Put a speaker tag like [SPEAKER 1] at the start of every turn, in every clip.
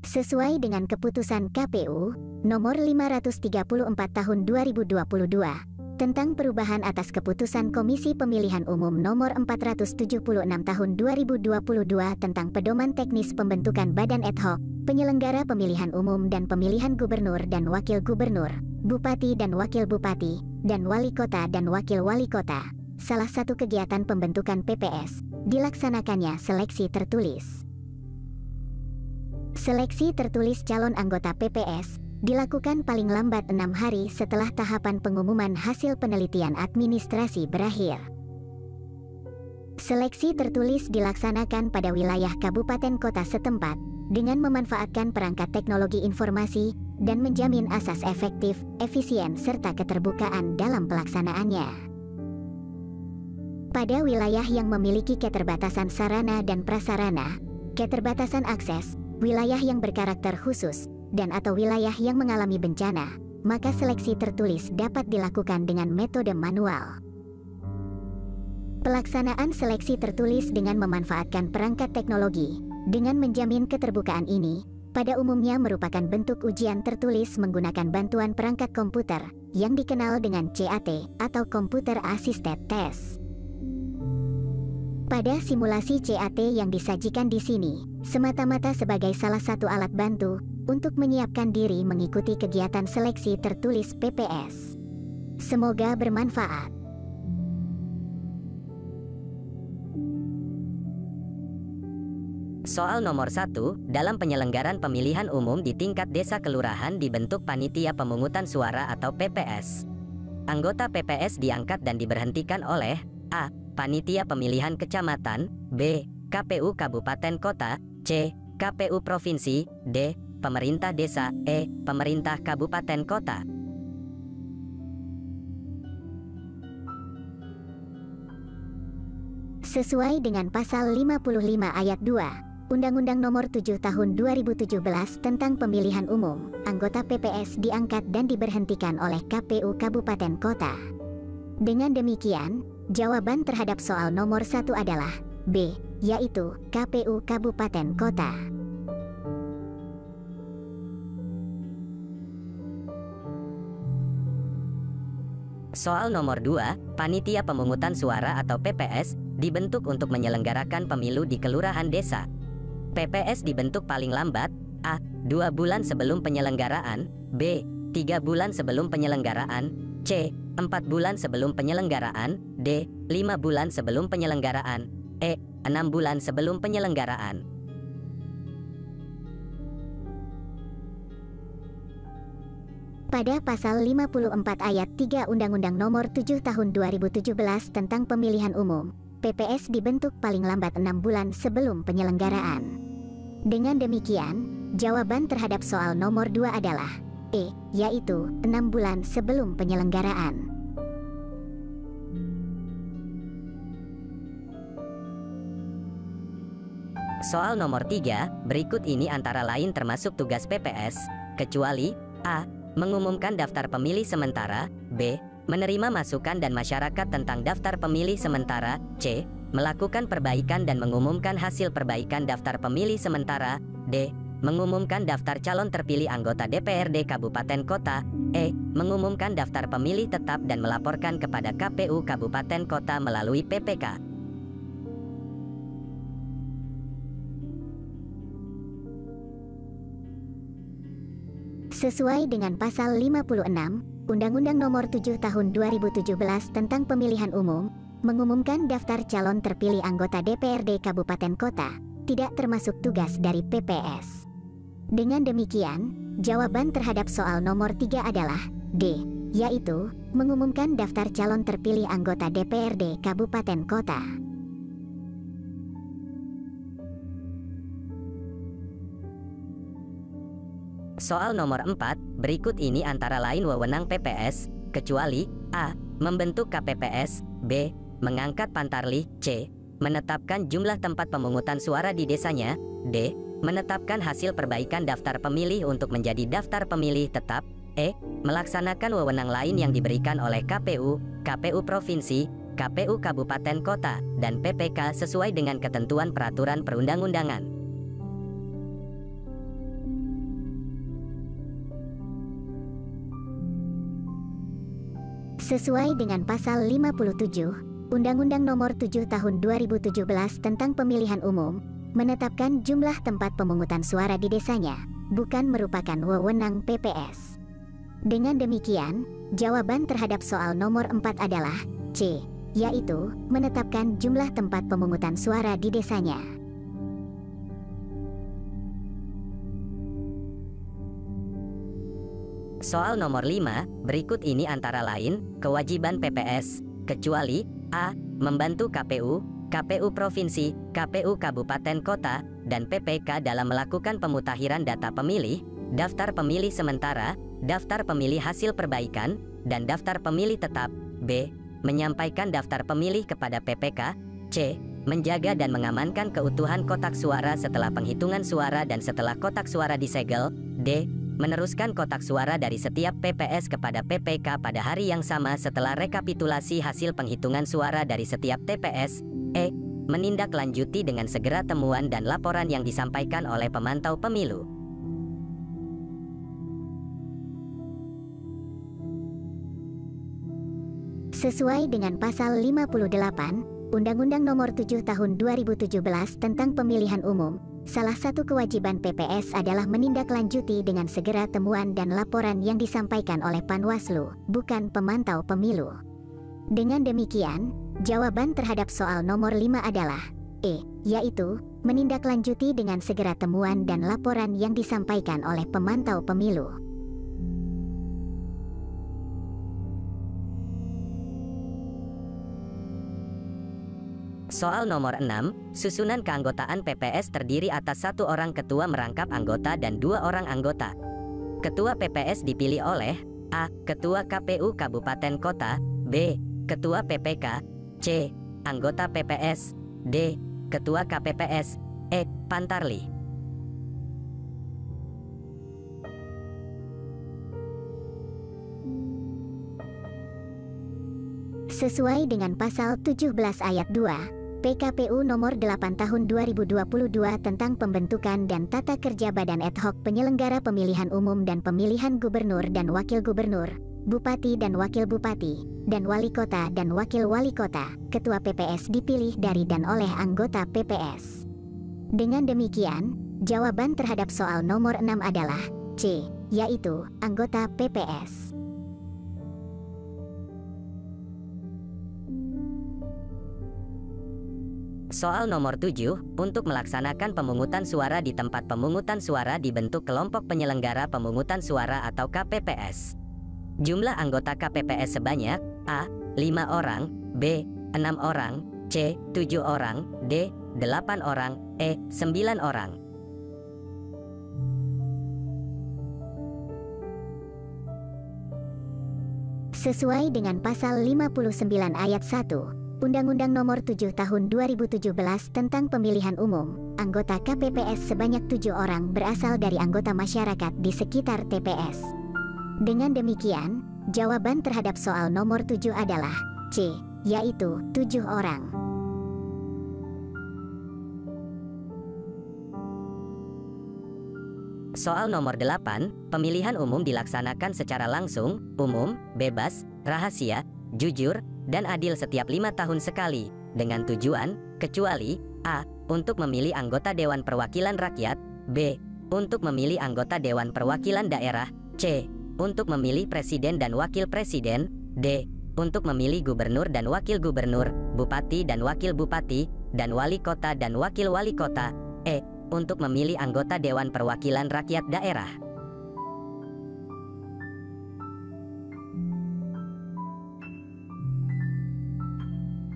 [SPEAKER 1] Sesuai dengan keputusan KPU nomor 534 tahun 2022 tentang perubahan atas keputusan Komisi Pemilihan Umum nomor 476 tahun 2022 tentang pedoman teknis pembentukan badan ad hoc, penyelenggara pemilihan umum dan pemilihan gubernur dan wakil gubernur, bupati dan wakil bupati, dan wali kota dan wakil wali kota. Salah satu kegiatan pembentukan PPS, dilaksanakannya seleksi tertulis. Seleksi tertulis calon anggota PPS dilakukan paling lambat 6 hari setelah tahapan pengumuman hasil penelitian administrasi berakhir. Seleksi tertulis dilaksanakan pada wilayah kabupaten kota setempat dengan memanfaatkan perangkat teknologi informasi dan menjamin asas efektif, efisien serta keterbukaan dalam pelaksanaannya. Pada wilayah yang memiliki keterbatasan sarana dan prasarana, keterbatasan akses, wilayah yang berkarakter khusus, dan atau wilayah yang mengalami bencana, maka seleksi tertulis dapat dilakukan dengan metode manual. Pelaksanaan seleksi tertulis dengan memanfaatkan perangkat teknologi, dengan menjamin keterbukaan ini, pada umumnya merupakan bentuk ujian tertulis menggunakan bantuan perangkat komputer, yang dikenal dengan CAT atau Computer Assisted Test. Pada simulasi CAT yang disajikan di sini, semata-mata sebagai salah satu alat bantu untuk menyiapkan diri mengikuti kegiatan seleksi tertulis PPS. Semoga bermanfaat.
[SPEAKER 2] Soal nomor 1, dalam penyelenggaran pemilihan umum di tingkat desa kelurahan dibentuk panitia pemungutan suara atau PPS. Anggota PPS diangkat dan diberhentikan oleh A. Panitia Pemilihan Kecamatan, B. KPU Kabupaten Kota, C. KPU Provinsi, D. Pemerintah Desa, E. Pemerintah Kabupaten Kota.
[SPEAKER 1] Sesuai dengan Pasal 55 Ayat 2, Undang-Undang Nomor 7 Tahun 2017 tentang Pemilihan Umum, anggota PPS diangkat dan diberhentikan oleh KPU Kabupaten Kota. Dengan demikian, jawaban terhadap soal nomor 1 adalah B, yaitu KPU Kabupaten Kota.
[SPEAKER 2] Soal nomor 2, panitia pemungutan suara atau PPS dibentuk untuk menyelenggarakan pemilu di kelurahan desa. PPS dibentuk paling lambat A. 2 bulan sebelum penyelenggaraan, B. 3 bulan sebelum penyelenggaraan, C. 4 bulan sebelum penyelenggaraan, D. 5 bulan sebelum penyelenggaraan, E. 6 bulan sebelum penyelenggaraan.
[SPEAKER 1] Pada Pasal 54 Ayat 3 Undang-Undang Nomor 7 Tahun 2017 tentang Pemilihan Umum, PPS dibentuk paling lambat 6 bulan sebelum penyelenggaraan. Dengan demikian, jawaban terhadap soal nomor 2 adalah E, yaitu 6 bulan sebelum penyelenggaraan.
[SPEAKER 2] Soal nomor 3, berikut ini antara lain termasuk tugas PPS, kecuali A. Mengumumkan daftar pemilih sementara, B. Menerima masukan dan masyarakat tentang daftar pemilih sementara, C. Melakukan perbaikan dan mengumumkan hasil perbaikan daftar pemilih sementara, D. Mengumumkan daftar calon terpilih anggota DPRD Kabupaten Kota, E. Mengumumkan daftar pemilih tetap dan melaporkan kepada KPU Kabupaten Kota melalui PPK.
[SPEAKER 1] Sesuai dengan Pasal 56, Undang-Undang Nomor 7 Tahun 2017 tentang Pemilihan Umum, mengumumkan daftar calon terpilih anggota DPRD Kabupaten Kota tidak termasuk tugas dari PPS. Dengan demikian, jawaban terhadap soal nomor 3 adalah D, yaitu mengumumkan daftar calon terpilih anggota DPRD Kabupaten Kota.
[SPEAKER 2] Soal nomor 4, berikut ini antara lain wewenang PPS, kecuali A. Membentuk KPPS, B. Mengangkat pantarlih, C. Menetapkan jumlah tempat pemungutan suara di desanya, D. Menetapkan hasil perbaikan daftar pemilih untuk menjadi daftar pemilih tetap, E. Melaksanakan wewenang lain yang diberikan oleh KPU, KPU Provinsi, KPU Kabupaten Kota, dan PPK sesuai dengan ketentuan peraturan perundang-undangan.
[SPEAKER 1] Sesuai dengan Pasal 57, Undang-Undang Nomor 7 Tahun 2017 tentang Pemilihan Umum, menetapkan jumlah tempat pemungutan suara di desanya, bukan merupakan wewenang PPS. Dengan demikian, jawaban terhadap soal nomor 4 adalah C, yaitu menetapkan jumlah tempat pemungutan suara di desanya.
[SPEAKER 2] Soal nomor 5, berikut ini antara lain, kewajiban PPS, kecuali A. Membantu KPU, KPU Provinsi, KPU Kabupaten Kota, dan PPK dalam melakukan pemutahiran data pemilih, daftar pemilih sementara, daftar pemilih hasil perbaikan, dan daftar pemilih tetap. B. Menyampaikan daftar pemilih kepada PPK. C. Menjaga dan mengamankan keutuhan kotak suara setelah penghitungan suara dan setelah kotak suara disegel. D. Meneruskan kotak suara dari setiap PPS kepada PPK pada hari yang sama setelah rekapitulasi hasil penghitungan suara dari setiap TPS. E. Menindaklanjuti dengan segera temuan dan laporan yang disampaikan oleh pemantau pemilu.
[SPEAKER 1] Sesuai dengan Pasal 58, Undang-Undang Nomor 7 Tahun 2017 tentang Pemilihan Umum, salah satu kewajiban PPS adalah menindaklanjuti dengan segera temuan dan laporan yang disampaikan oleh Panwaslu, bukan pemantau pemilu. Dengan demikian, jawaban terhadap soal nomor 5 adalah E, yaitu menindaklanjuti dengan segera temuan dan laporan yang disampaikan oleh pemantau pemilu.
[SPEAKER 2] Soal nomor 6, susunan keanggotaan PPS terdiri atas 1 orang ketua merangkap anggota dan 2 orang anggota. Ketua PPS dipilih oleh A. Ketua KPU Kabupaten Kota, B. Ketua PPK, C. Anggota PPS, D. Ketua KPPS, E. Pantarli.
[SPEAKER 1] Sesuai dengan Pasal 17 Ayat 2, PKPU Nomor 8 Tahun 2022 tentang pembentukan dan tata kerja Badan Ad Hoc Penyelenggara Pemilihan Umum dan Pemilihan Gubernur dan Wakil Gubernur, Bupati dan Wakil Bupati, dan Wali Kota dan Wakil Wali Kota. Ketua PPS dipilih dari dan oleh anggota PPS. Dengan demikian, jawaban terhadap soal nomor 6 adalah C, yaitu anggota PPS.
[SPEAKER 2] Soal nomor 7, untuk melaksanakan pemungutan suara di tempat pemungutan suara dibentuk kelompok penyelenggara pemungutan suara atau KPPS. Jumlah anggota KPPS sebanyak A. 5 orang, B. 6 orang, C. 7 orang, D. 8 orang, E. 9 orang.
[SPEAKER 1] Sesuai dengan Pasal 59 Ayat 1, Undang-Undang Nomor 7 Tahun 2017 tentang Pemilihan Umum, anggota KPPS sebanyak 7 orang berasal dari anggota masyarakat di sekitar TPS. Dengan demikian, jawaban terhadap soal nomor 7 adalah C, yaitu 7 orang.
[SPEAKER 2] Soal nomor 8, pemilihan umum dilaksanakan secara langsung, umum, bebas, rahasia, jujur, dan adil setiap 5 tahun sekali, dengan tujuan, kecuali A. Untuk memilih anggota Dewan Perwakilan Rakyat, B. Untuk memilih anggota Dewan Perwakilan Daerah, C. Untuk memilih Presiden dan Wakil Presiden, D. Untuk memilih Gubernur dan Wakil Gubernur, Bupati dan Wakil Bupati, dan Wali Kota dan Wakil Wali Kota, E. Untuk memilih anggota Dewan Perwakilan Rakyat Daerah.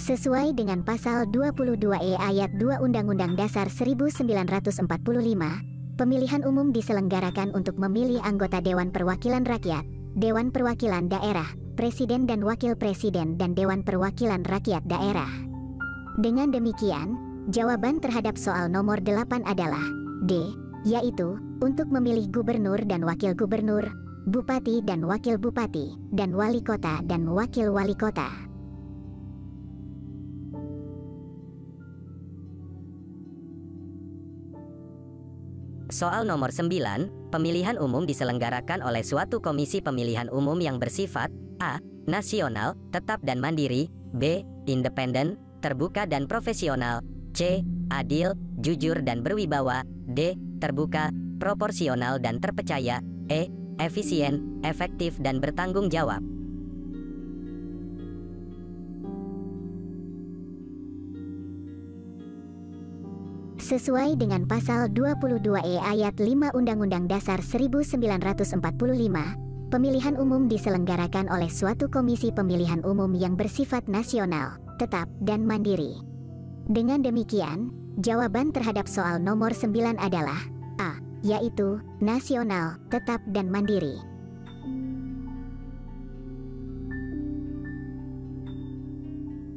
[SPEAKER 1] Sesuai dengan Pasal 22E Ayat 2 Undang-Undang Dasar 1945, pemilihan umum diselenggarakan untuk memilih anggota Dewan Perwakilan Rakyat, Dewan Perwakilan Daerah, Presiden dan Wakil Presiden dan Dewan Perwakilan Rakyat Daerah. Dengan demikian, jawaban terhadap soal nomor 8 adalah D, yaitu untuk memilih Gubernur dan Wakil Gubernur, Bupati dan Wakil Bupati, dan Wali Kota dan Wakil Wali Kota.
[SPEAKER 2] Soal nomor 9, pemilihan umum diselenggarakan oleh suatu komisi pemilihan umum yang bersifat A. Nasional, tetap dan mandiri. B. Independen, terbuka dan profesional. C. Adil, jujur dan berwibawa. D. Terbuka, proporsional dan terpercaya. E. Efisien, efektif dan bertanggung jawab.
[SPEAKER 1] Sesuai dengan pasal 22E ayat 5 Undang-Undang Dasar 1945, pemilihan umum diselenggarakan oleh suatu komisi pemilihan umum yang bersifat nasional, tetap, dan mandiri. Dengan demikian, jawaban terhadap soal nomor 9 adalah A, yaitu nasional, tetap, dan mandiri.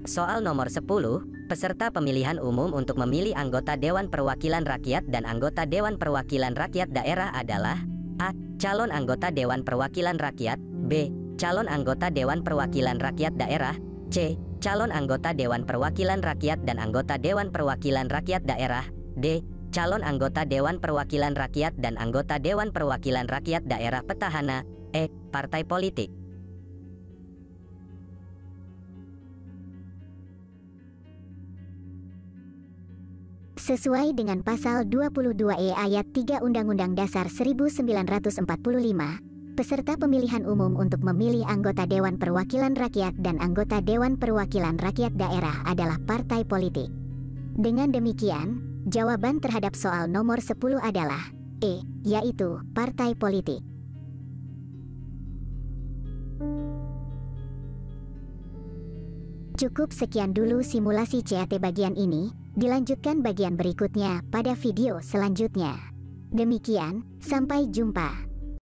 [SPEAKER 2] Soal nomor 10, peserta pemilihan umum untuk memilih anggota Dewan Perwakilan Rakyat dan anggota Dewan Perwakilan Rakyat Daerah adalah A. Calon anggota Dewan Perwakilan Rakyat. B. Calon anggota Dewan Perwakilan Rakyat Daerah. C. Calon anggota Dewan Perwakilan Rakyat dan anggota Dewan Perwakilan Rakyat Daerah. D. Calon anggota Dewan Perwakilan Rakyat dan anggota Dewan Perwakilan Rakyat Daerah petahana. E. Partai politik.
[SPEAKER 1] Sesuai dengan pasal 22E ayat 3 Undang-Undang Dasar 1945, peserta pemilihan umum untuk memilih anggota Dewan Perwakilan Rakyat dan anggota Dewan Perwakilan Rakyat Daerah adalah partai politik. Dengan demikian, jawaban terhadap soal nomor 10 adalah E, yaitu partai politik. Cukup sekian dulu simulasi CAT bagian ini, dilanjutkan bagian berikutnya pada video selanjutnya. Demikian, sampai jumpa.